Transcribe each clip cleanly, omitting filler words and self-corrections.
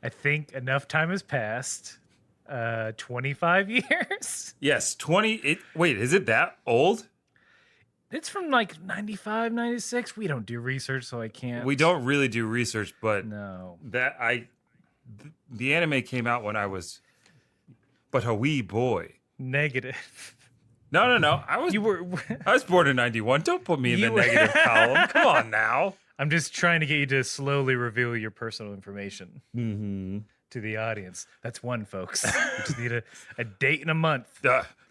I think enough time has passed. 25 years? Yes, 20. Wait, is it that old? It's from like 95, 96. We don't do research, so I We can't. don't really do research, but No. the anime came out when I was but a wee boy. Negative. No. You were. I was born in 91. Don't put me in the You were. negative column. Come on now. I'm just trying to get you to slowly reveal your personal information Mm-hmm. to the audience. That's one, folks. You just need a date in a month.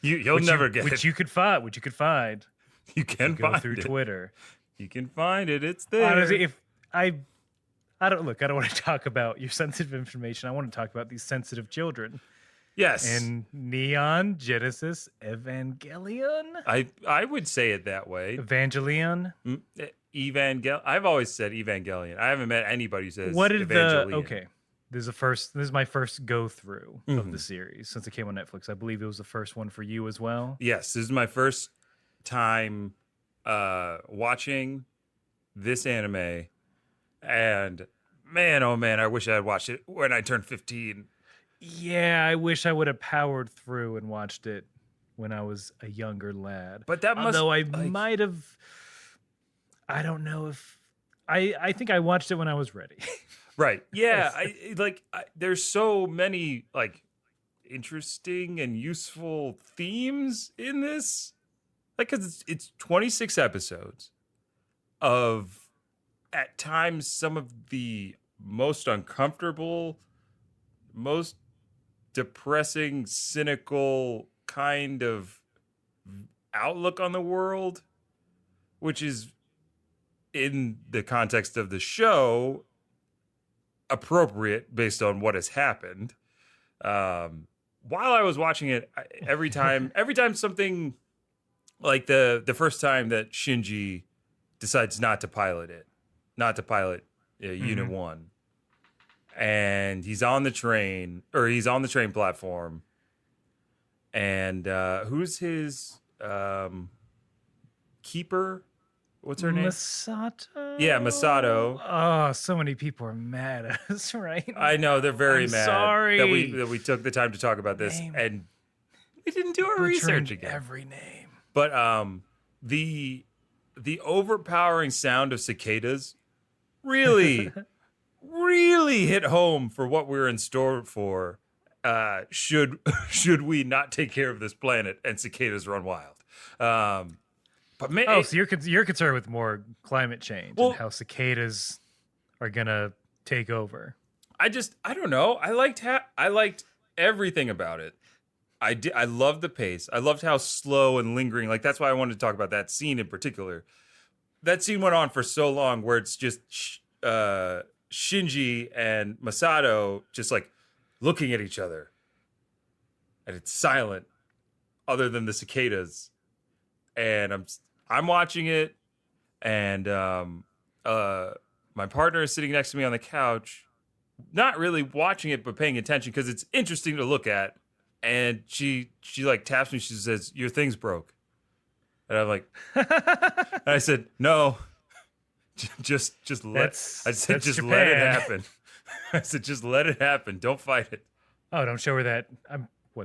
You'll never get which it. you could find. Which you could find. You can Go find through it. Twitter. You can find it. It's there. Honestly, if I don't look, I don't want to talk about your sensitive information. I want to talk about these sensitive children. Yes. And Neon Genesis Evangelion. I would say it that way. Evangelion. I've always said Evangelion. I haven't met anybody who says What did Evangelion. okay? This is my first go through of the series since it came on Netflix. I believe it was the first one for you as well. Yes, this is my first time watching this anime, and man, oh man, I wish I had watched it when I turned 15. Yeah, I wish I would have powered through and watched it when I was a younger lad. But that must, although I like, might have, I don't know if I think I watched it when I was ready. right? Yeah, there's so many like interesting and useful themes in this. Like, cause it's 26 episodes of, at times, some of the most uncomfortable, most depressing, cynical kind of outlook on the world, which is, in the context of the show, appropriate based on what has happened. While I was watching it, every time something, like the first time that Shinji decides not to pilot Unit 1, and he's on the train platform, and who's his keeper? What's her name? Masato? Yeah, Masato. Oh, so many people are mad at us right now. I know, they're very I'm mad sorry. that we took the time to talk about this, and we didn't do our Butchering research again. every name. But the overpowering sound of cicadas really really hit home for what we're in store for. Should we not take care of this planet and cicadas run wild? But man, so you're concerned with more climate change and how cicadas are gonna take over. I don't know. I liked everything about it. I loved the pace. I loved how slow and lingering. Like, that's why I wanted to talk about that scene in particular. That scene went on for so long, where it's just Shinji and Masato just like looking at each other, and it's silent, other than the cicadas. And I'm watching it, and my partner is sitting next to me on the couch, not really watching it but paying attention because it's interesting to look at. And she like taps me. She says, "Your thing's broke." And I'm like, and I said, "No, just let." I said, "Just Japan. let it happen." I said, "Just let it happen. Don't fight it." Oh, don't show her that.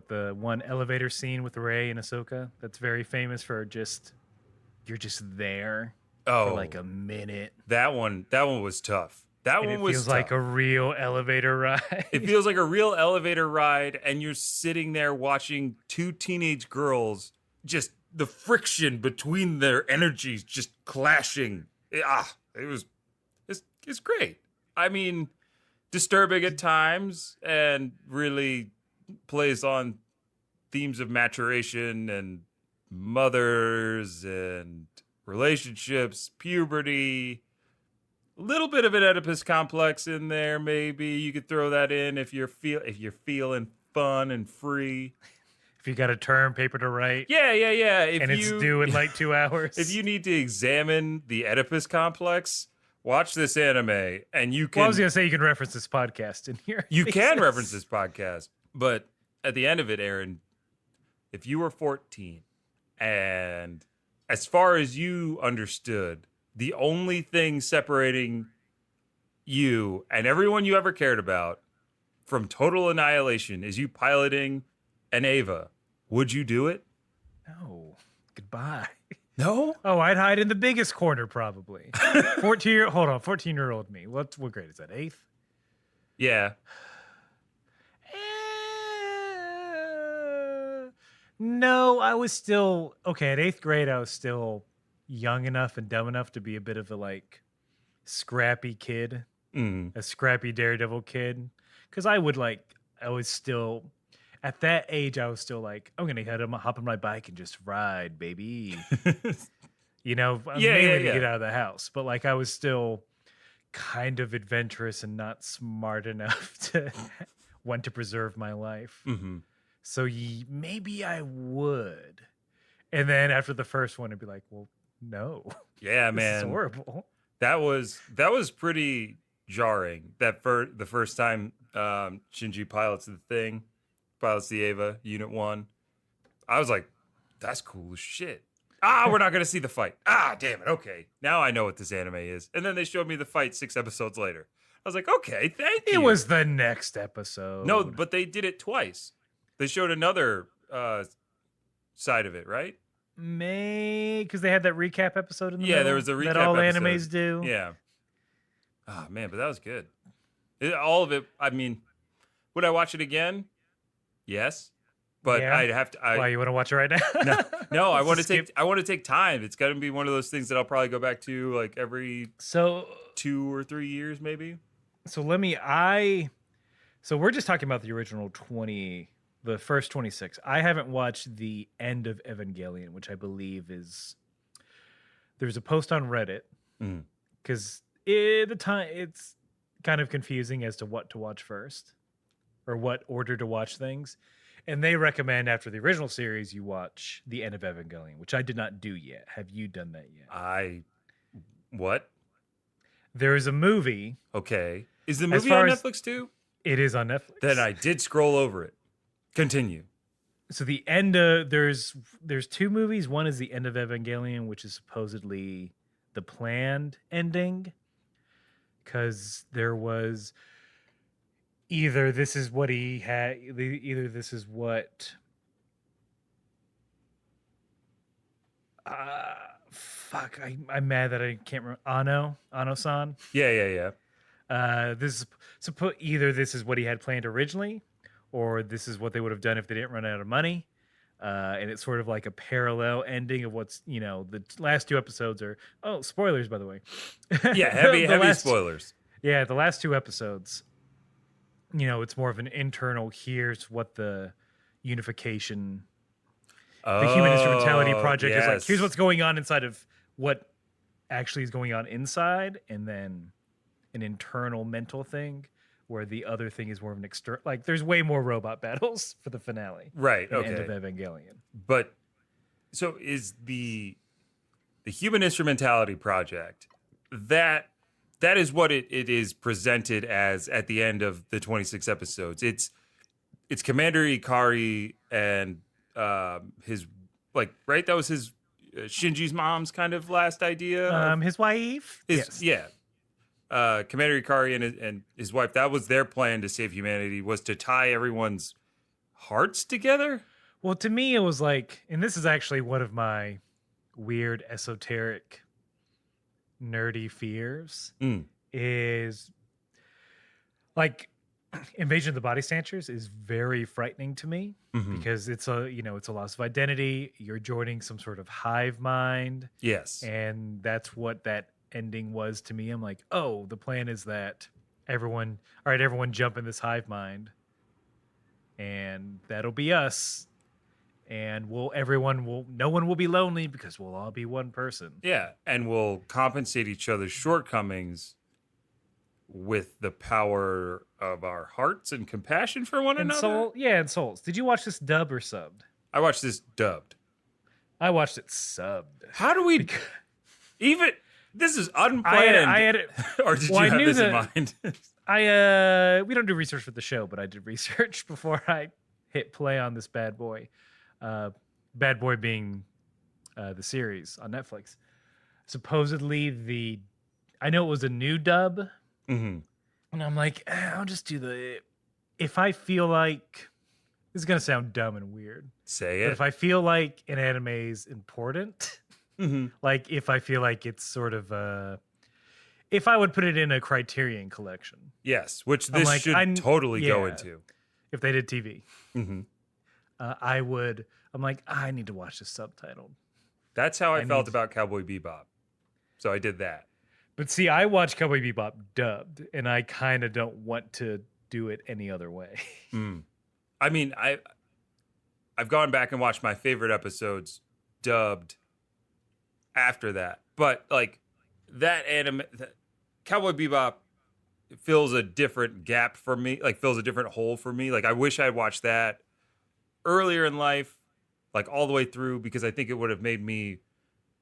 The one elevator scene with Rey and Ahsoka that's very famous for you're just there for like a minute. That one was tough. That one was feels tough. like a real elevator ride. It feels like a real elevator ride, and you're sitting there watching two teenage girls, just the friction between their energies just clashing. It's great. I mean, disturbing at times, and really plays on themes of maturation and mothers and relationships, puberty. A little bit of an Oedipus complex in there, maybe you could throw that in if you're feeling fun and free. If you got a term paper to write, yeah. It's due in like 2 hours. If you need to examine the Oedipus complex, watch this anime, and you can. Well, I was gonna say you can reference this podcast in here. You can reference this podcast, but at the end of it, Aaron, if you were 14, and as far as you understood, the only thing separating you and everyone you ever cared about from total annihilation is you piloting an Ava, would you do it? No. Goodbye. No? Oh, I'd hide in the biggest corner probably. 14-year-old me. What grade is that? 8th? Yeah. No, I was still okay. At 8th grade, I was still young enough and dumb enough to be a bit of a like scrappy kid, a scrappy daredevil kid. Because I was still at that age. I was still like, I'm gonna hop on my bike and just ride, baby. Mainly to get out of the house. But like, I was still kind of adventurous and not smart enough to want to preserve my life. Mm-hmm. So maybe I would. And then after the first one, I'd be like, well, no. Yeah, this man. is horrible. That was pretty jarring. The first time Shinji pilots the Ava Unit 1. I was like, that's cool as shit. We're not going to see the fight. Damn it. Okay. Now I know what this anime is. And then they showed me the fight 6 episodes later. I was like, okay, thank you. It was the next episode. No, but they did it twice. They showed another side of it, right? Because they had that recap episode in the middle. Yeah, there was a recap that all episode. Animes do. Yeah. Oh, man, but that was good. All of it, I mean, would I watch it again? Yes. But yeah. I'd have to. Why, you want to watch it right now? No, I want to take time. It's got to be one of those things that I'll probably go back to like every 2 or 3 years, maybe. So we're just talking about the original the first 26. I haven't watched the end of Evangelion, which I believe there's a post on Reddit because the time it's kind of confusing as to what to watch first or what order to watch things. And they recommend after the original series, you watch the end of Evangelion, which I did not do yet. Have you done that yet? What? There is a movie. Okay. Is the movie on Netflix too? It is on Netflix. Then I did scroll over it. Continue. So the end of there's 2 movies. One is the end of Evangelion, which is supposedly the planned ending. Because there was either this is what he had, either this is what I'm mad that I can't remember. Ano-san. Yeah. This is either this is what he had planned originally, or this is what they would have done if they didn't run out of money. And it's sort of like a parallel ending of what's, the last 2 episodes are, spoilers, by the way. Yeah, heavy spoilers. Yeah, the last 2 episodes, it's more of an internal, here's what the unification, the Human Instrumentality Project is like, here's what's going on inside of what actually is going on inside, and then an internal mental thing where the other thing is more of an external, like there's way more robot battles for the finale. Right, okay. End of Evangelion. But, so is the Human Instrumentality Project, that is what it is presented as at the end of the 26 episodes. It's Commander Ikari and his, like, right? That was his Shinji's mom's kind of last idea. His wife? Yes. Yeah. Commander Ikari and his wife, that was their plan to save humanity, was to tie everyone's hearts together. Well, to me, it was like, and this is actually one of my weird, esoteric, nerdy fears, is like Invasion of the Body Snatchers is very frightening to me because it's a loss of identity. You're joining some sort of hive mind. Yes. And that's what that ending was to me. I'm like, oh, the plan is that everyone jump in this hive mind and that'll be us. And no one will be lonely because we'll all be one person. Yeah. And we'll compensate each other's shortcomings with the power of our hearts and compassion for one another. And souls. Did you watch this dubbed or subbed? I watched this dubbed. I watched it subbed. How do we even? This is unplanned. I had it, or did you have this in mind? We don't do research for the show, but I did research before I hit play on this bad boy. Bad Boy being the series on Netflix. Supposedly I know it was a new dub. Mm-hmm. And I'm like, I'll just do if I feel like this is gonna sound dumb and weird, Say but it. if I feel like an anime is important, Mm-hmm. like if I feel like it's sort of if I would put it in a Criterion collection, Yes, which I'm this like, should totally go yeah, into. if they did TV, Mm-hmm. I would. I'm like, I need to watch this subtitled. That's how I I felt need, about Cowboy Bebop. So I did that. but see, I watch Cowboy Bebop dubbed, and I kind of don't want to do it any other way. Mm. I mean, I've gone back and watched my favorite episodes dubbed after that, but like that Cowboy Bebop fills a different gap for me, like fills a different hole for me. Like I wish I'd watched that earlier in life, like all the way through, because I think it would have made me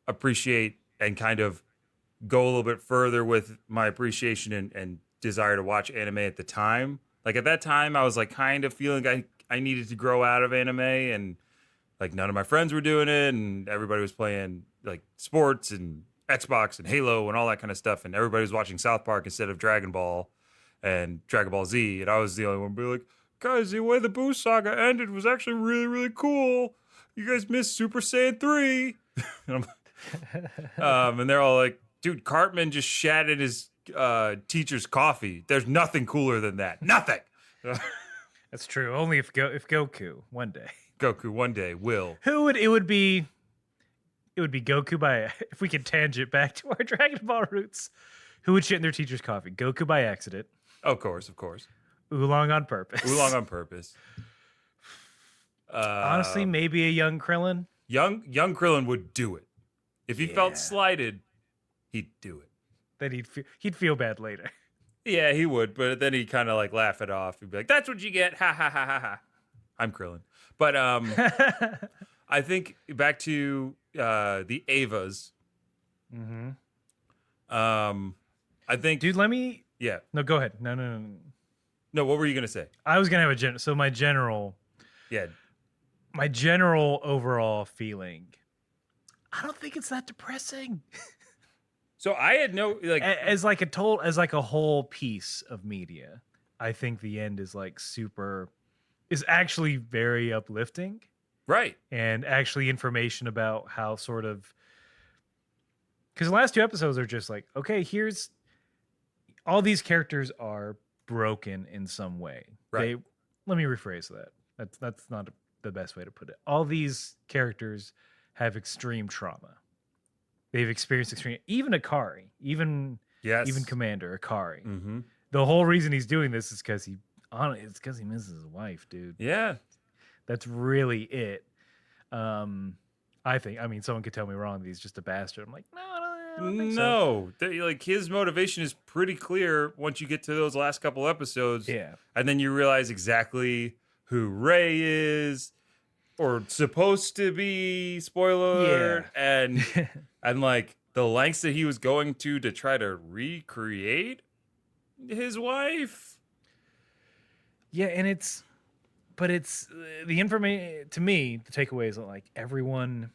appreciate and kind of go a little bit further with my appreciation and desire to watch anime at the time. Like at that time, I was like kind of feeling I needed to grow out of anime, and like none of my friends were doing it, and everybody was playing like sports and Xbox and Halo and all that kind of stuff, and everybody was watching South Park instead of Dragon Ball and Dragon Ball Z, and I was the only one be like, guys, the way the Boo Saga ended was actually really, really cool. You guys missed Super Saiyan 3. And they're all like, dude, Cartman just shat in his teacher's coffee. There's nothing cooler than that. Nothing. That's true. Only if Goku one day. Goku one day will. Who would it would be? It would be Goku by if we could tangent back to our Dragon Ball roots. Who would shit in their teacher's coffee? Goku by accident. Of course. Oolong on purpose. Oolong on purpose. Honestly, maybe a young Krillin. Young Krillin would do it. If he felt slighted, he'd do it. Then he'd feel bad later. Yeah, he would, but then he'd kind of like laugh it off. He'd be like, "That's what you get." Ha ha ha ha ha. I'm Krillin. But I think back to the Avas. Mm-hmm. I think, Dude, let me. Yeah. No, go ahead. No. No, what were you gonna say? I was gonna have so my general overall feeling. I don't think it's that depressing. So I had no like as a whole piece of media. I think the end is is actually very uplifting. Right. And actually information about how sort of, because the last two episodes are just like, okay, here's all these characters are broken in some way. Right. Let me rephrase that. That's not the best way to put it. All these characters have extreme trauma. They've experienced extreme, even Akari, even Commander Akari. Mm-hmm. The whole reason he's doing this is because he misses his wife, dude. Yeah. That's really it. I think. I mean, someone could tell me wrong that he's just a bastard. I'm like, no, I don't think so. Like his motivation is pretty clear once you get to those last couple episodes. Yeah, and then you realize exactly who Ray is, or supposed to be. Spoiler alert. And and like the lengths that he was going to try to recreate his wife. Yeah, and it's the information to me. The takeaway is that like everyone,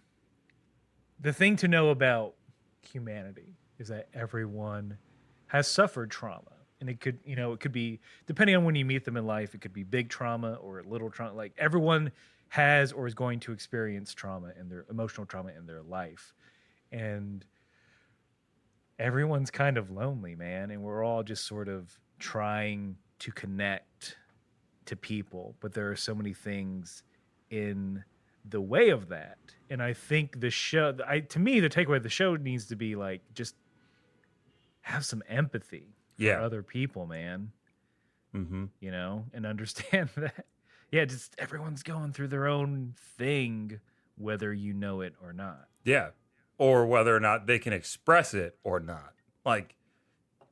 the thing to know about humanity is that everyone has suffered trauma, and it could be depending on when you meet them in life. It could be big trauma or little trauma. Like everyone has or is going to experience trauma in their emotional trauma in their life, and everyone's kind of lonely, man, and we're all just sort of trying to connect to people, but there are so many things in the way of that. And I think the show, to me, the takeaway of the show needs to be like, just have some empathy for other people, man. Mm-hmm. And understand that. Yeah, just everyone's going through their own thing, whether you know it or not. Yeah. Or whether or not they can express it or not. Like,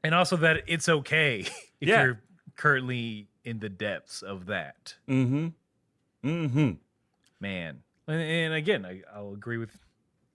and also that it's okay if you're currently in the depths of that. Mm-hmm. Mm-hmm. Man. And again, I'll agree with,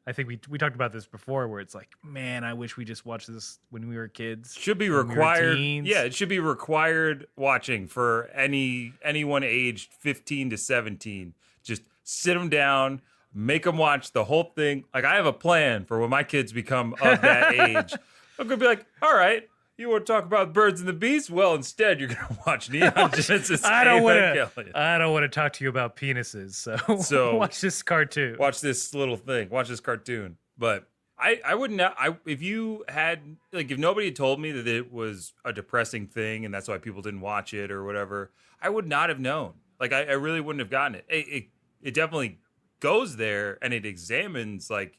I think we talked about this before where it's like, man, I wish we just watched this when we were kids. Should be required. It should be required watching for anyone aged 15 to 17. Just sit them down, make them watch the whole thing. Like I have a plan for when my kids become of that age. I'm going to be like, all right, You want to talk about birds and the bees? Well, instead, you're going to watch Neon Genesis I don't want Evangelion. to. I don't want to talk to you about penises. So, So watch this cartoon. watch this little thing. Watch this cartoon. But I wouldn't. If you had like, if nobody had told me that it was a depressing thing and that's why people didn't watch it or whatever, I would not have known. Like, I really wouldn't have gotten it. It definitely goes there and it examines like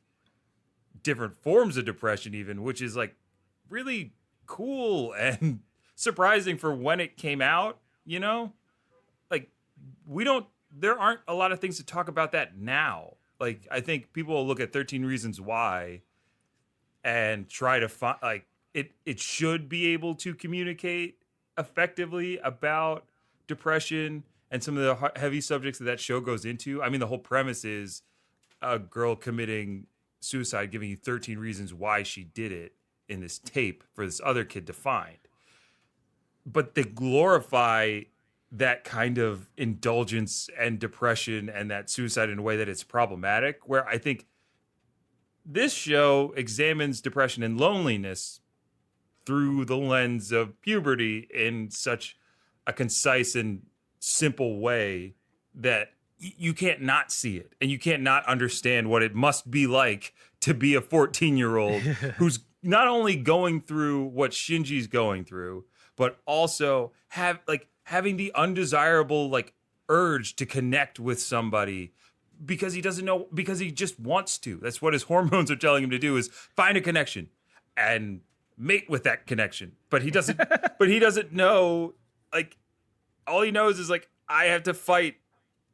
different forms of depression, even, which is like really cool and surprising for when it came out, you know? Like, there aren't a lot of things to talk about that now. Like, I think people will look at 13 Reasons Why and try to find, like, it should be able to communicate effectively about depression and some of the heavy subjects that show goes into. I mean, the whole premise is a girl committing suicide, giving you 13 reasons why she did it in this tape for this other kid to find. But they glorify that kind of indulgence and depression and that suicide in a way that it's problematic, where I think this show examines depression and loneliness through the lens of puberty in such a concise and simple way that you can't not see it, and you can't not understand what it must be like to be a 14-year-old who's not only going through what Shinji's going through, but also having the undesirable like urge to connect with somebody because he doesn't know, because he just wants to. That's what his hormones are telling him to do, is find a connection and mate with that connection. But he doesn't but he doesn't know, like, all he knows is like, I have to fight,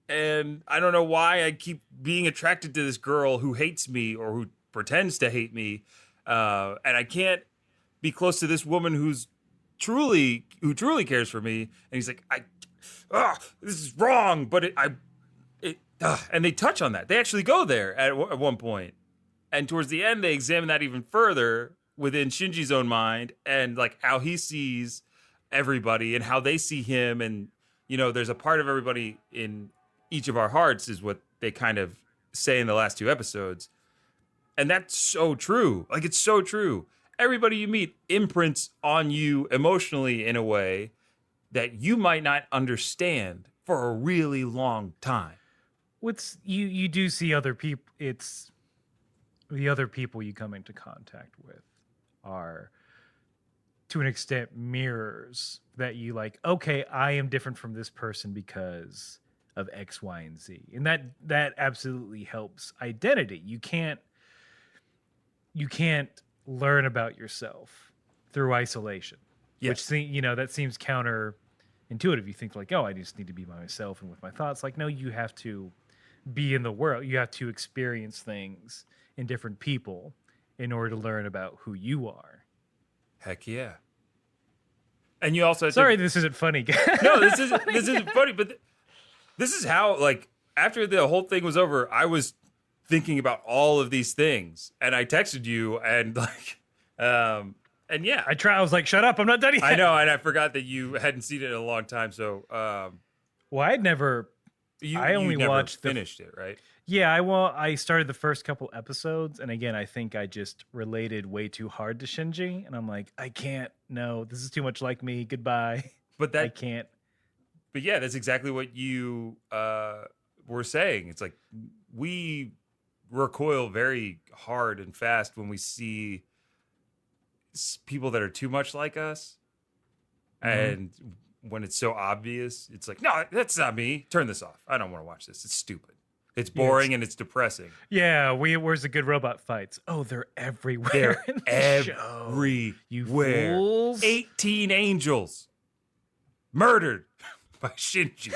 and I don't know why I keep being attracted to this girl who hates me or who pretends to hate me, and I can't be close to this woman who truly cares for me. And he's like, this is wrong, but and they touch on that. They actually go there at one point, and towards the end, they examine that even further within Shinji's own mind and like how he sees everybody and how they see him, and there's a part of everybody in each of our hearts, is what they kind of say in the last two episodes. And that's so true. Like, it's so true. Everybody you meet imprints on you emotionally in a way that you might not understand for a really long time. You do see other people. It's the other people you come into contact with are, to an extent, mirrors that you like. Okay, I am different from this person because of X, Y, and Z, and that absolutely helps identity. You can't learn about yourself through isolation, Yes. which that seems counterintuitive. You think like, oh, I just need to be by myself and with my thoughts. Like, no, you have to be in the world. You have to experience things in different people in order to learn about who you are. Heck yeah. And you also Sorry, this isn't funny. No, this isn't funny, but this is how, like, after the whole thing was over, I was thinking about all of these things, and I texted you, and like, and yeah, I was like, shut up, I'm not done yet. I know, and I forgot that you hadn't seen it in a long time, so well, I'd never. I only never watched finished it, right? Yeah, I started the first couple episodes, and again, I think I just related way too hard to Shinji, and I'm like, I can't. No, this is too much like me. Goodbye. But I can't. But yeah, that's exactly what you were saying. It's like we recoil very hard and fast when we see people that are too much like us, and when it's so obvious, it's like, no, that's not me. Turn this off. I don't want to watch this. It's stupid. It's boring and it's depressing. Yeah, where's the good robot fights? Oh, they're everywhere. Everywhere. You fools. 18 angels murdered by Shinji.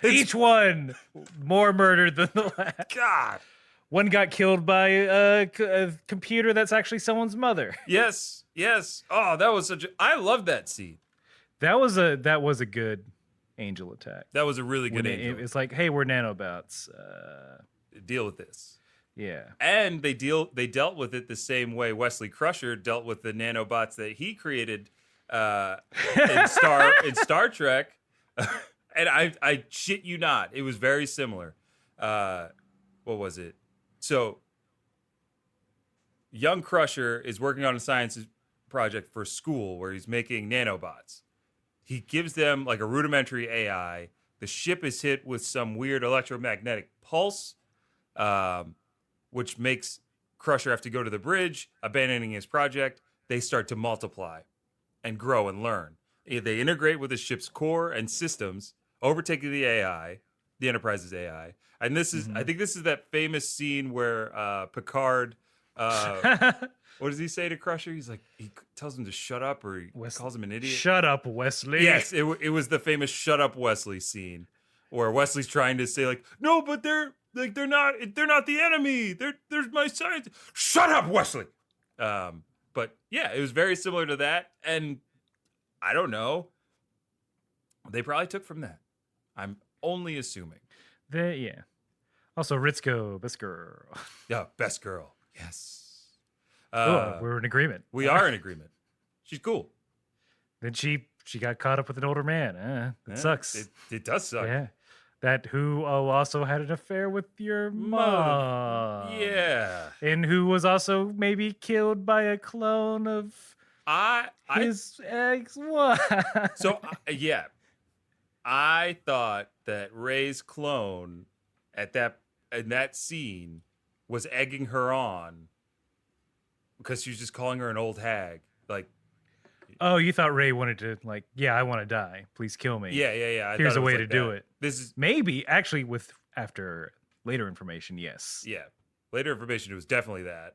Each one more murdered than the last. God. One got killed by a computer that's actually someone's mother. Yes. Oh, that was I love that scene. That was a good angel attack. That was a really good angel. It's like, hey, we're nanobots. Deal with this. Yeah. And they dealt with it the same way Wesley Crusher dealt with the nanobots that he created in Star Trek. And I shit you not, it was very similar. What was it? So young Crusher is working on a science project for school where he's making nanobots. He gives them like a rudimentary AI. The ship is hit with some weird electromagnetic pulse, which makes Crusher have to go to the bridge, abandoning his project. They start to multiply and grow and learn. They integrate with the ship's core and systems, overtaking the AI, the Enterprise's AI. And this is, I think this is that famous scene where Picard, what does he say to Crusher? He's like, he tells him to shut up, or he calls him an idiot. Shut up, Wesley. Yes, it was the famous "Shut up, Wesley" scene, where Wesley's trying to say like, no, but they're not the enemy. There's my science. Shut up, Wesley. But yeah, it was very similar to that, and I don't know. They probably took from that. I'm only assuming. Yeah. Also, Ritzko, best girl. Yeah, best girl. Yes. We're in agreement. We are in agreement. She's cool. Then she got caught up with an older man. It sucks. It does suck. Yeah. That who also had an affair with your mom. Yeah. And who was also maybe killed by a clone of his ex-wife. So, yeah. I thought that Rey's clone in that scene was egging her on because she was just calling her an old hag. Like, oh, you thought Rey wanted to, like, yeah, I want to die. Please kill me. Yeah. Here's a way to do it. This is maybe actually after later information. Yes. Yeah, later information. It was definitely that.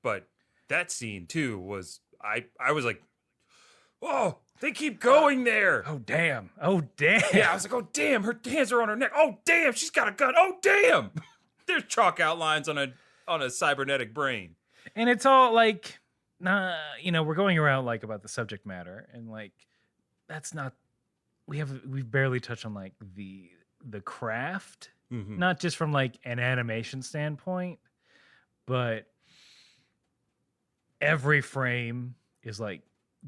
But that scene too was I was like, oh, they keep going there. Oh damn. Oh damn. Yeah, I was like, oh damn, her hands are on her neck. Oh damn, she's got a gun. Oh damn. There's chalk outlines on a cybernetic brain. And it's all like, we're going around like about the subject matter, and like that's not. We've barely touched on like the craft, not just from like an animation standpoint, but every frame is like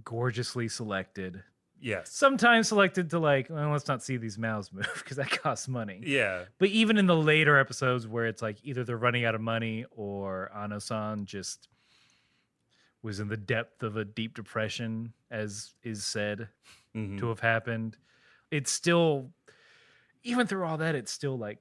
gorgeously selected. Yes. Sometimes selected to like, well, let's not see these mouths move because that costs money. Yeah. But even in the later episodes where it's like either they're running out of money or Ano-san just was in the depth of a deep depression, as is said to have happened, it's still, even through all that, it's still like,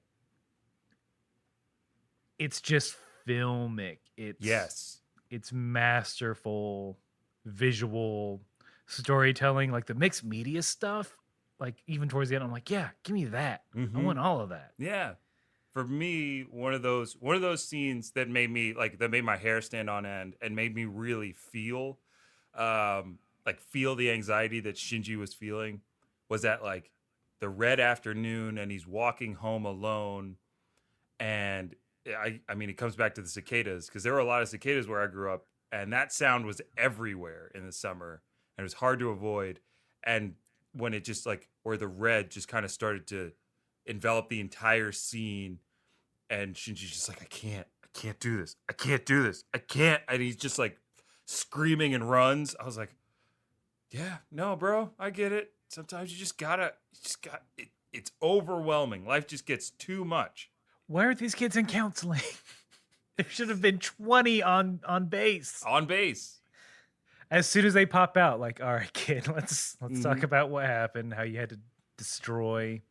it's just filmic. It's masterful visual storytelling, like the mixed media stuff. Like even towards the end, I'm like, yeah, give me that. I want all of that. Yeah. For me, one of those scenes that made my hair stand on end and made me really feel the anxiety that Shinji was feeling was at like the red afternoon, and he's walking home alone. And I mean, it comes back to the cicadas, because there were a lot of cicadas where I grew up, and that sound was everywhere in the summer, and it was hard to avoid. And when it just like, where the red just kind of started to envelop the entire scene, and Shinji's just like, I can't do this. I can't. And he's just like screaming and runs. I was like, yeah, no, bro, I get it. Sometimes you got it. It's overwhelming. Life just gets too much. Why aren't these kids in counseling? There should have been 20 on base. On base. As soon as they pop out, like, all right, kid, let's talk about what happened, how you had to destroy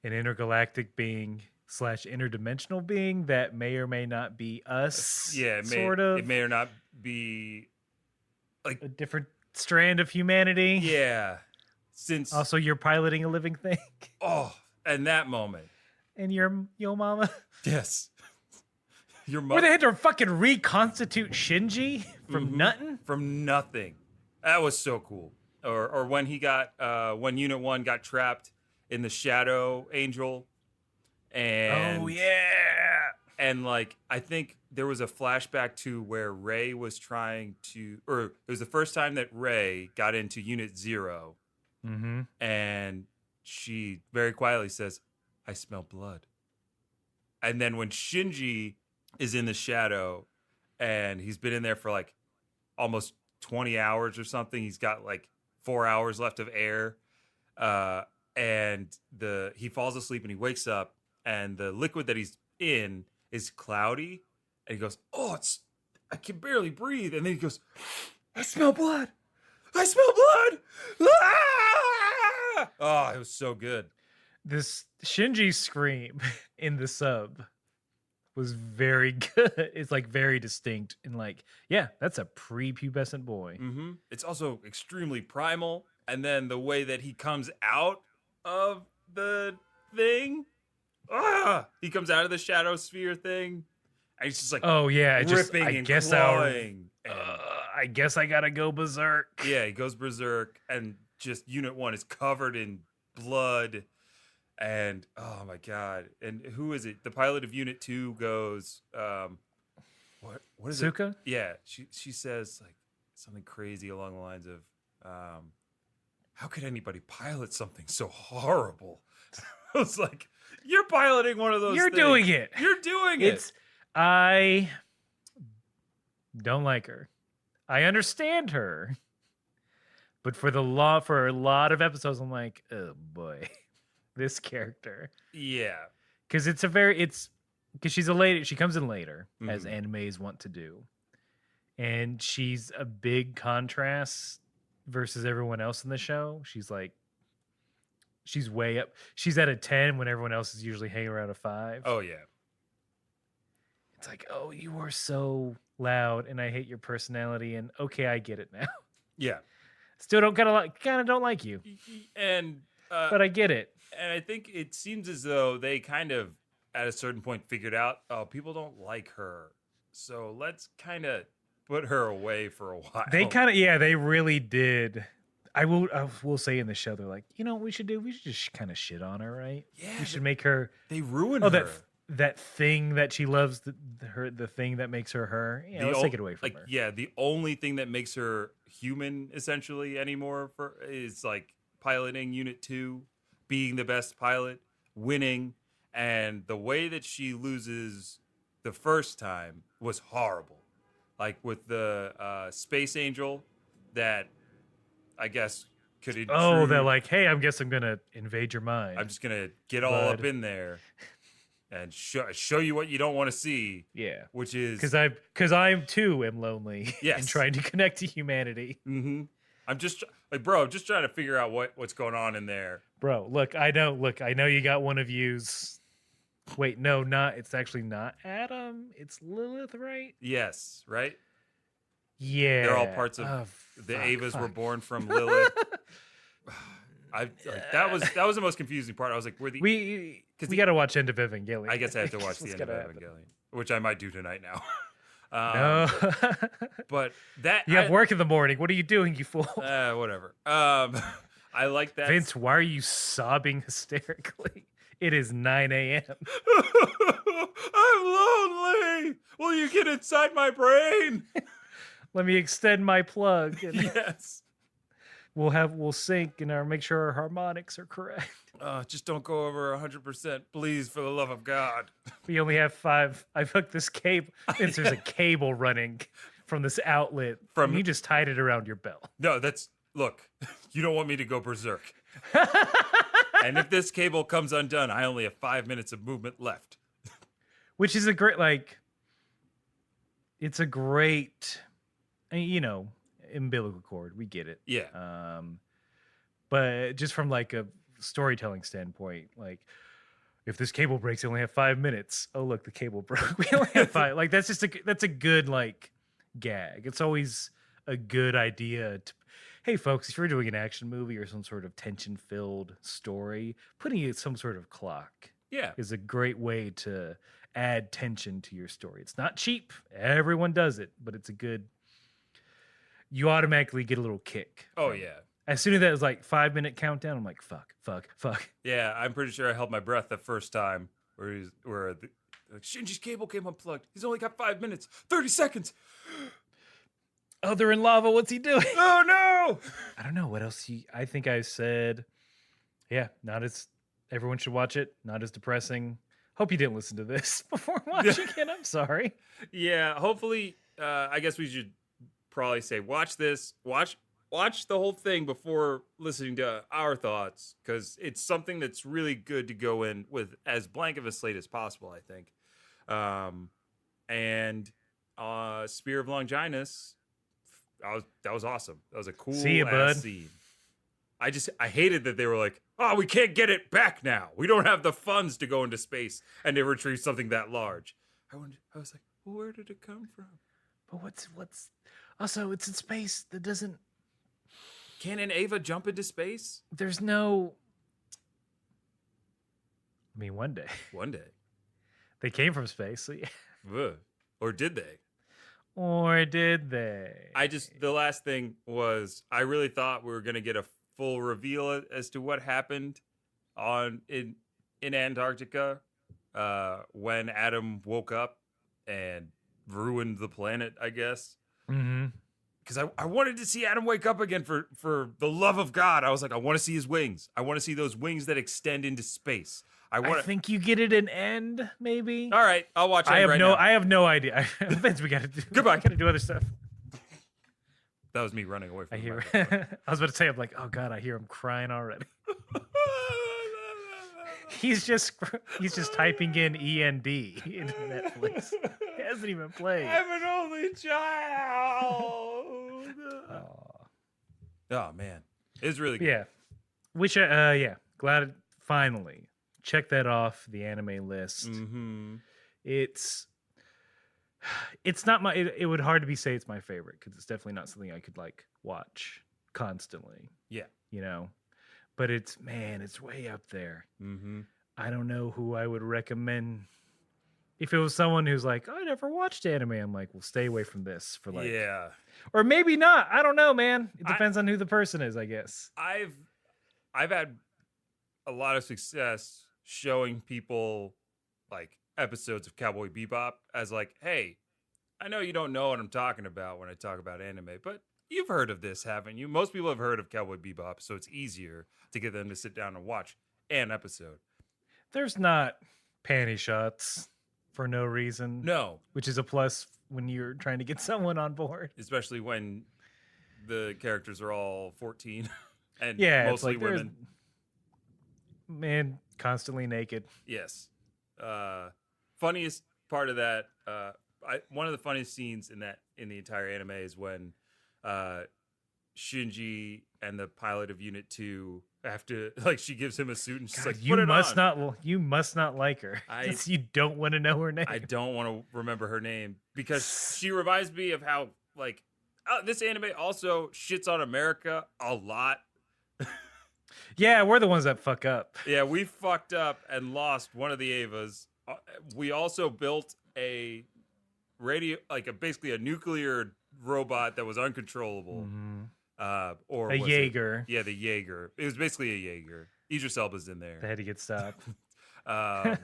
an intergalactic being / interdimensional being that may or may not be us. Yeah, it may or not be like a different strand of humanity. Yeah. Since also you're piloting a living thing. Oh, and that moment. And your mama. Yes. Your mother. Where they had to fucking reconstitute Shinji from nothing? From nothing. That was so cool. Or when he got when Unit 1 got trapped in the Shadow Angel. And oh yeah. And like, I think there was a flashback to where Rey was trying to, or it was the first time that Rey got into Unit 0. And she very quietly says, I smell blood. And then when Shinji is in the shadow and he's been in there for like almost 20 hours or something, he's got like 4 hours left of air. And he falls asleep and he wakes up, and the liquid that he's in is cloudy. And he goes, oh, I can barely breathe. And then he goes, I smell blood. I smell blood. Ah! Oh, it was so good. This Shinji scream in the sub was very good. It's like very distinct and like, yeah, that's a prepubescent boy. Mm-hmm. It's also extremely primal. And then the way that he comes out of the thing, he comes out of the shadow sphere thing, and he's just like, Oh yeah, ripping and clawing. I guess I gotta go berserk. Yeah, he goes berserk, and just Unit 1 is covered in blood. And oh my god! And who is it? The pilot of Unit 2 goes, what is Suka? it? Yeah, she says like something crazy along the lines of, how could anybody pilot something so horrible? I was like, you're piloting one of those. You're things. doing it. You're doing it. I don't like her. I understand her, but for a lot of episodes, I'm like, oh boy, this character. Yeah, because because she's a lady. She comes in later, as animes want to do, and she's a big contrast versus everyone else in the show. She's way up. She's at a 10 when everyone else is usually hanging around a 5. Oh yeah. It's like, oh, you are so loud, and I hate your personality. And okay, I get it now. Yeah. Still don't kind of don't like you, and but I get it. And I think it seems as though they kind of, at a certain point, figured out, oh, people don't like her, so let's kind of put her away for a while. They really did. I will say in the show, they're like, you know what we should do? We should just kind of shit on her, right? Yeah. We should make her. They ruined her. That thing that she loves, the thing that makes her her. Yeah, let's take it away from her. Yeah, the only thing that makes her human essentially anymore is like piloting Unit 2, being the best pilot, winning, and the way that she loses the first time was horrible. Like with the space angel that I guess could intrude. Oh, they're like, hey, I guess I'm gonna invade your mind. I'm just gonna get all up in there and show you what you don't want to see. Yeah, which is because I'm too am lonely. Yes. And trying to connect to humanity. Mm-hmm. I'm just like, bro, I'm just trying to figure out what's going on in there. Bro, I know you got one of you's. Wait, no, it's actually not Adam. It's Lilith, right? Yes, right? Yeah. They're all parts of the Avas were born from Lilith. That was the most confusing part. I was like, we got to watch End of Evangelion. I guess I have to watch the End of Evangelion, which I might do tonight now. No. But that you have work in the morning. What are you doing, you fool? Whatever. I like that. Vince, why are you sobbing hysterically? It is 9 a.m. I'm lonely. Will you get inside my brain? Let me extend my plug. And yes. We'll sync and make sure our harmonics are correct. Just don't go over 100%, please, for the love of God. We only have 5. I've hooked this cable. Since there's a cable running from this outlet, and you just tied it around your belt. No, look, you don't want me to go berserk. And if this cable comes undone, I only have 5 minutes of movement left. Which is a great, it's a great, umbilical cord. We get it. Yeah. But just from a storytelling standpoint, if this cable breaks, you only have 5 minutes. Oh, look, the cable broke. We only have 5. That's a good gag. It's always a good idea to, hey folks, if you're doing an action movie or some sort of tension-filled story, putting it some sort of clock is a great way to add tension to your story. It's not cheap. Everyone does it, but it's you automatically get a little kick. Oh, yeah. As soon as that was 5-minute countdown, I'm like, fuck. Yeah, I'm pretty sure I held my breath the first time where Shinji's cable came unplugged. He's only got 5 minutes, 30 seconds. Oh, they're in lava. What's he doing? Oh, no. I don't know what else I think I said. Yeah, everyone should watch it. Not as depressing. Hope you didn't listen to this before watching it. I'm sorry. Yeah, hopefully, I guess we should probably say watch this. Watch the whole thing before listening to our thoughts, because it's something that's really good to go in with as blank of a slate as possible, I think. And Spear of Longinus, that was awesome. That was a cool See ya, bud. scene. I hated that they were like, oh, we can't get it back now. We don't have the funds to go into space and to retrieve something that large. I was like, well, where did it come from? But what's also, it's in space. That doesn't. Can an Ava jump into space? There's no. I mean, one day One day. they came from space. So yeah. Ugh. Or did they? Or did they? The last thing was, I really thought we were going to get a full reveal as to what happened in Antarctica when Adam woke up and ruined the planet, I guess. Mm-hmm. Because I wanted to see Adam wake up again for the love of God. I was like, I want to see his wings. I want to see those wings that extend into space. I think you get it an end, maybe. All right, I'll watch it now. I have no idea. Vince, we got to do. Goodbye. Got to do other stuff. That was me running away from I the hear. microphone. I was about to say, I'm like, oh God, I hear him crying already. He's just typing in END into Netflix. He hasn't even played. I'm an only child. Oh man, it's really good. Yeah, which glad finally check that off the anime list. Mm-hmm. It's not my. It would hard to be say it's my favorite because it's definitely not something I could like watch constantly. Yeah, but it's way up there. Mm-hmm. I don't know who I would recommend. If it was someone who's like, I never watched anime, I'm like, well, stay away from this for like, or maybe not. I don't know, man. It depends on who the person is, I guess. I've had a lot of success showing people like episodes of Cowboy Bebop as like, hey, I know you don't know what I'm talking about when I talk about anime, but you've heard of this, haven't you? Most people have heard of Cowboy Bebop, so it's easier to get them to sit down and watch an episode. There's not panty shots for no reason. No. Which is a plus when you're trying to get someone on board. Especially when the characters are all 14 and like mostly women. Man, constantly naked. Yes. Funniest part of that, one of the funniest scenes in the entire anime is when Shinji and the pilot of Unit 2 have to, like, she gives him a suit and she's like, you must not like her. You don't want to know her name. I don't want to remember her name because she reminds me of how, like, this anime also shits on America a lot. Yeah, we're the ones that fuck up. Yeah, we fucked up and lost one of the Avas. We also built a basically a nuclear robot that was uncontrollable. Mm-hmm. Or a Jaeger. Yeah, the Jaeger. It was basically a Jaeger. Idris Elba's in there. They had to get stopped. And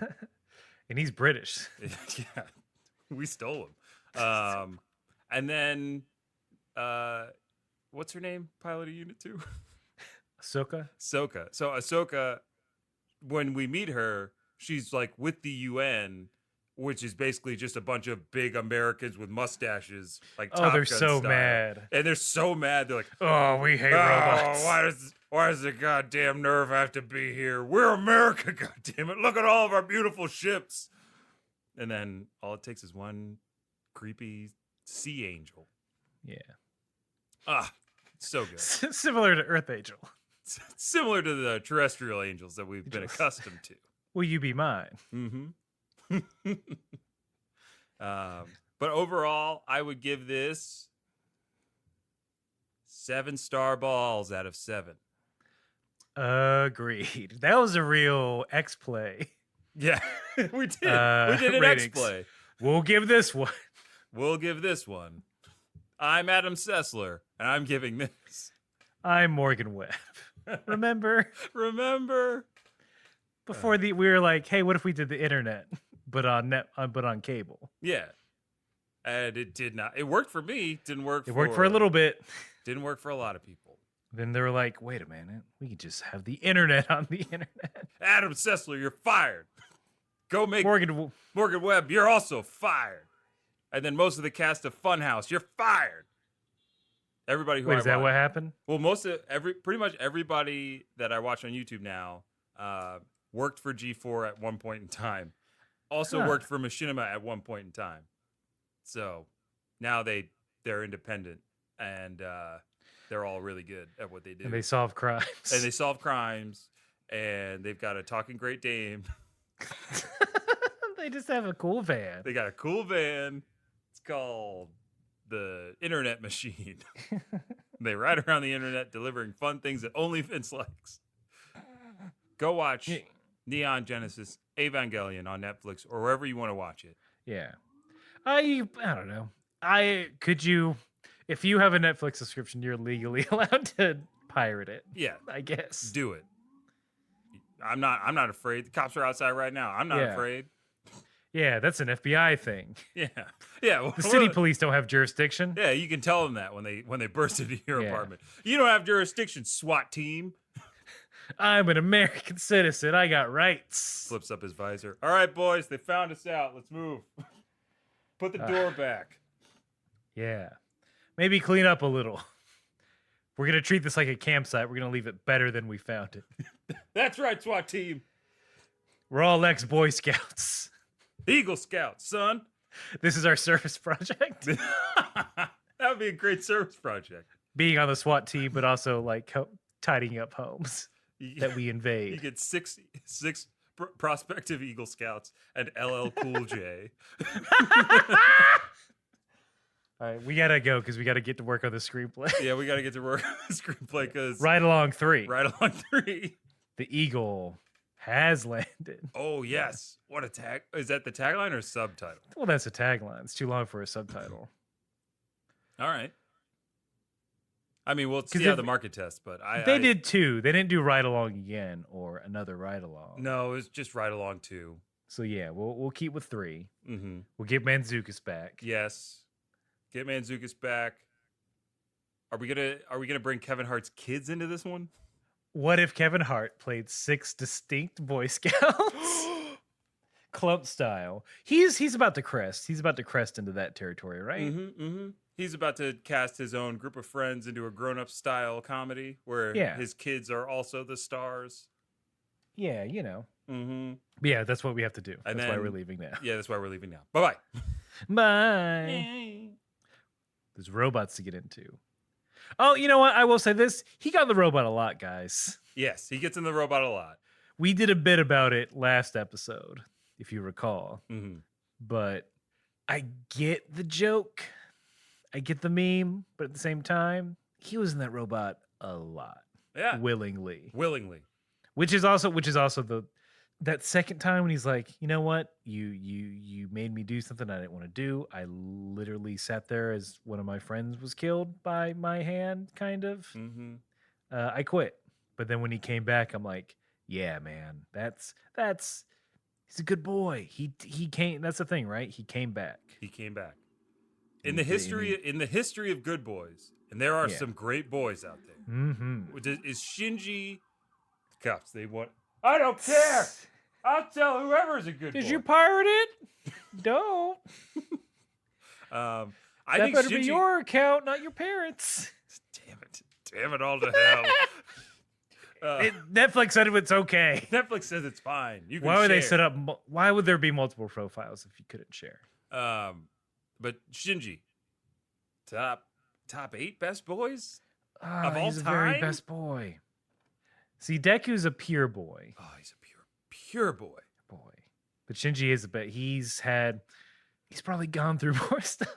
he's British. Yeah, we stole him. And then, what's her name? Pilot of Unit 2? Ahsoka. So Ahsoka, when we meet her, she's like with the UN, which is basically just a bunch of big Americans with mustaches, like Top they're Gun so style. mad, and they're so mad. They're like, "Oh, we hate robots. Why does the goddamn nerve have to be here? We're America, goddamn it! Look at all of our beautiful ships." And then all it takes is one creepy sea angel. Yeah. So good. Similar to Earth Angel. Similar to the terrestrial angels that we've been accustomed to. Will you be mine? Mm-hmm. But overall, I would give this 7 star balls out of 7. Agreed. That was a real X play. Yeah, we did. We did an X play. We'll give this one. I'm Adam Sessler, and I'm giving this. I'm Morgan Webb. Remember? Before we were like, hey, what if we did the internet, but on cable? Yeah, and it did not. It worked for me. Didn't work. It worked for a little bit. Didn't work for a lot of people. Then they were like, wait a minute, we could just have the internet on the internet. Adam Sessler, you're fired. Go make Morgan Webb. You're also fired. And then most of the cast of Funhouse, you're fired. Everybody who Wait, is that what happened? Well, pretty much everybody that I watch on YouTube now worked for G4 at one point in time. Also worked for Machinima at one point in time. So now they're independent and they're all really good at what they do. And they solve crimes. And they solve crimes, and they've got a talking Great Dane. They just have a cool van. They got a cool van. It's called the Internet Machine. They ride around the internet delivering fun things that only Vince likes. Go watch Neon Genesis Evangelion on Netflix or wherever you want to watch it. Yeah. I don't know. If you have a Netflix subscription, you're legally allowed to pirate it. Yeah. I guess. Do it. I'm not afraid. The cops are outside right now. I'm not afraid. Yeah, that's an FBI thing. Yeah. Yeah. The city police don't have jurisdiction. Yeah, you can tell them that when they burst into your apartment. You don't have jurisdiction, SWAT team. I'm an American citizen. I got rights. Flips up his visor. All right, boys, they found us out. Let's move. Put the door back. Yeah. Maybe clean up a little. We're going to treat this like a campsite. We're going to leave it better than we found it. That's right, SWAT team. We're all ex-Boy Scouts. Eagle Scouts, son. This is our service project. That would be a great service project. Being on the SWAT team, but also like tidying up homes that we invade. You get six prospective Eagle Scouts and LL Cool J. All right, we gotta go because we gotta get to work on the screenplay. Yeah, we gotta get to work on the screenplay because Ride Along 3. Ride Along 3. The Eagle has landed. Oh yes, what a tag! Is that the tagline or subtitle? Well, that's a tagline. It's too long for a subtitle. All right. I mean, we'll see how the market tests, but they did 2. They didn't do Ride Along Again or Another Ride Along. No, it was just Ride Along 2. So yeah, we'll keep with 3. Mm-hmm. We'll get Mantzoukas back. Yes, get Mantzoukas back. Are we gonna bring Kevin Hart's kids into this one? What if Kevin Hart played 6 distinct Boy Scouts? Clump style. He's about to crest. He's about to crest into that territory, right? Mm-hmm, mm-hmm. He's about to cast his own group of friends into a grown-up style comedy where his kids are also the stars. Yeah, you know. Mm-hmm. Yeah, that's what we have to do. And that's why we're leaving now. Yeah, that's why we're leaving now. Bye-bye. Bye. There's robots to get into. Oh, you know what? I will say this. He got in the robot a lot, guys. Yes, he gets in the robot a lot. We did a bit about it last episode, if you recall. Mm-hmm. But I get the joke. I get the meme. But at the same time, he was in that robot a lot. Yeah. Willingly. Which is also that second time when he's like, you know what? You made me do something I didn't want to do. I literally sat there as one of my friends was killed by my hand, kind of. Mm-hmm. I quit. But then when he came back, I'm like, yeah, man, that's he's a good boy. He came. That's the thing, right? He came back. In the history of good boys, and there are some great boys out there. Mm-hmm. Is Shinji the cops? They want. I don't care. I'll tell whoever's a good boy. Did you pirate it? Don't. I that think better Shinji... be your account, not your parents. Damn it all to hell. Netflix said it's okay. Netflix says it's fine. You can Why would share. they set up? Why would there be multiple profiles if you couldn't share? But Shinji, top 8 best boys of all he's time. A very best boy. See, Deku's a pure boy. Oh, he's a pure boy. But Shinji is a bit. He's probably gone through more stuff.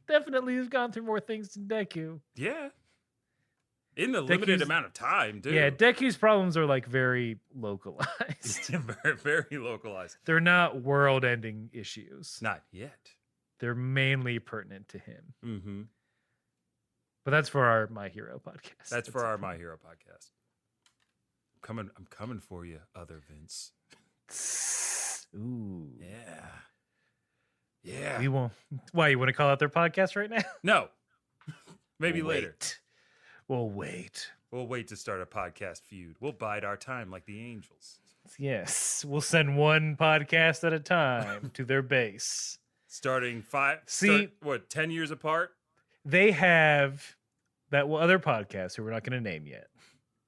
Definitely has gone through more things than Deku. Yeah. In the limited amount of time, dude. Yeah, Deku's problems are like very localized. very, very localized. They're not world-ending issues. Not yet. They're mainly pertinent to him. Mm-hmm. But that's for our My Hero podcast. That's for our My Hero podcast. I'm coming for you, other Vince. Ooh. Yeah. Yeah. We won't. Why, you want to call out their podcast right now? No. Maybe later. We'll wait. We'll wait to start a podcast feud. We'll bide our time like the Angels. Yes. We'll send one podcast at a time to their base. Starting 10 years apart? They have that other podcast who we're not going to name yet.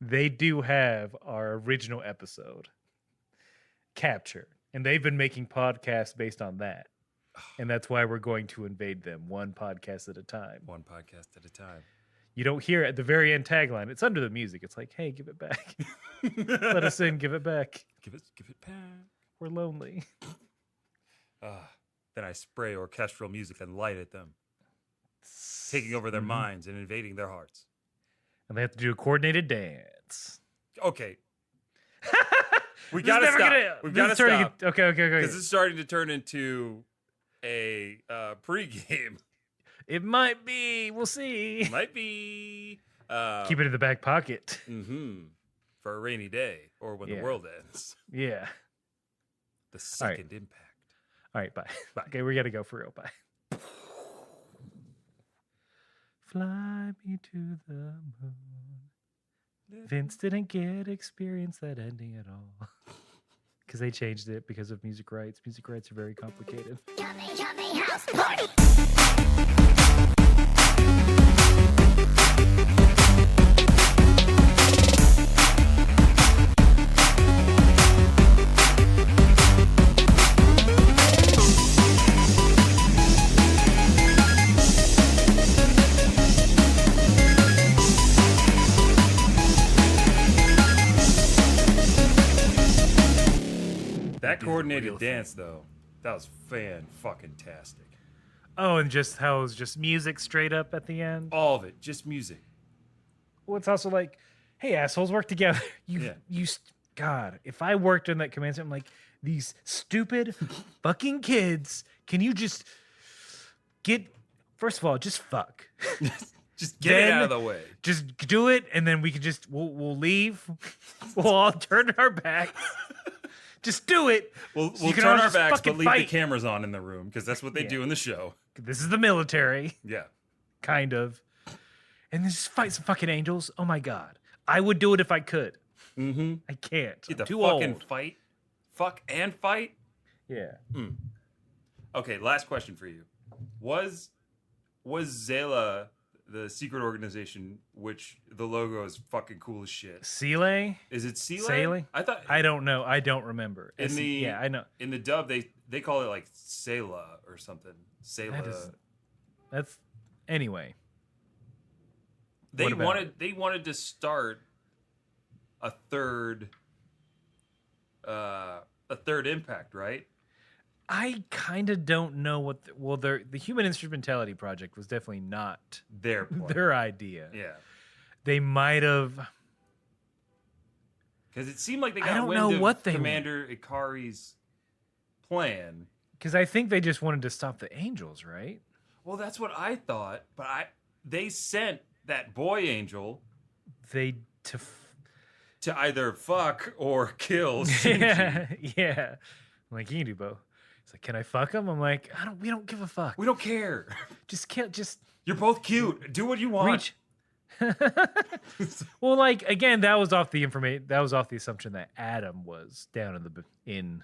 They do have our original episode captured, and they've been making podcasts based on that. And that's why we're going to invade them one podcast at a time. One podcast at a time. You don't hear it at the very end tagline. It's under the music. It's like, hey, give it back. Let us in. Give it back. Give it back. We're lonely. Then I spray orchestral music and light at them, taking over their minds and invading their hearts. And they have to do a coordinated dance. Okay. We gotta stop. We gotta stop. Okay. Because it's starting to turn into a pregame. It might be. We'll see. Might be. Keep it in the back pocket. For a rainy day or when the world ends. Yeah. The second impact. All right, bye. Okay, we got to go for real. Bye. Fly me to the moon. Vince didn't experience that ending at all. Because they changed it because of music rights. Music rights are very complicated. Yummy house party! That coordinated dance, though, that was fan-fucking-tastic. Oh, and just how it was just music straight up at the end? All of it, just music. Well, it's also like, hey, assholes, work together. God, if I worked in that command center, I'm like, these stupid fucking kids, can you just first of all, just fuck. Just get it out of the way. Just do it, and then we can we'll leave. We'll all turn our backs. Just do it. We'll turn our backs, but leave the cameras on in the room, because that's what they do in the show. This is the military. Yeah. Kind of. And then just fight some fucking angels. Oh my God. I would do it if I could. Mm-hmm. I can't. I'm too fucking old. Fight? Fuck and fight? Yeah. Okay, last question for you. Was Zayla the secret organization, which the logo is fucking cool as shit? Seeley? Is it Seeley? Seeley? I don't know. I don't remember. I know. In the dub, they call it like Sayla or something. Sayla. That's anyway. They wanted to start a third impact, right? I kind of don't know what. The Human Instrumentality Project was definitely not their idea. Yeah, they might have, because it seemed like they got wind of Commander Ikari's plan. Because I think they just wanted to stop the Angels, right? Well, that's what I thought, but they sent that boy angel. To either fuck or kill Shinji. Yeah. I'm like, you can do both. It's like, can I fuck him? I'm like, we don't give a fuck. We don't care. Just You're both cute. Do what you want. Reach. Well, like, again, that was off the assumption that Adam was down in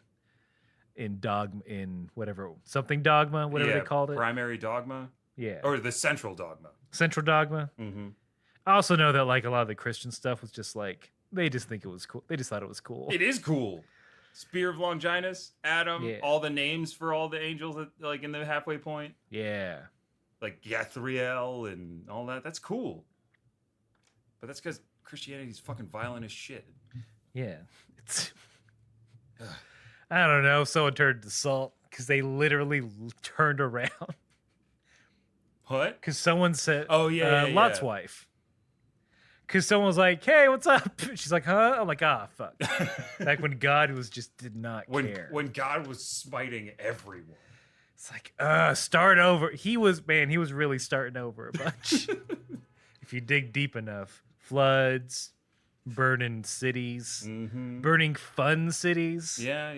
dogma, in whatever, something dogma, whatever they called it. Primary dogma. Yeah. Or the central dogma. Central dogma. Mm-hmm. I also know that like a lot of the Christian stuff was just like, they just think it was cool. They just thought it was cool. It is cool. Spear of Longinus, Adam, all the names for all the angels like in the halfway point. Yeah. Like Gathriel and all that. That's cool. But that's because Christianity's fucking violent as shit. Yeah. It's I don't know. Someone turned to salt because they literally turned around. What? Because someone said, Lot's wife. Because someone was like, hey, what's up? She's like, huh? I'm like, fuck. Like when God did not care. When God was smiting everyone. It's like, start over. He was really starting over a bunch. If you dig deep enough. Floods, burning cities, burning fun cities. Yeah.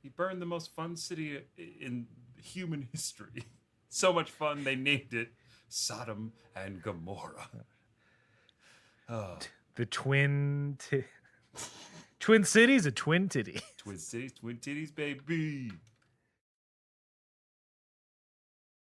He burned the most fun city in human history. So much fun, they named it Sodom and Gomorrah. Oh. The Twin Cities, a twin titty. Twin Cities, twin titties, baby.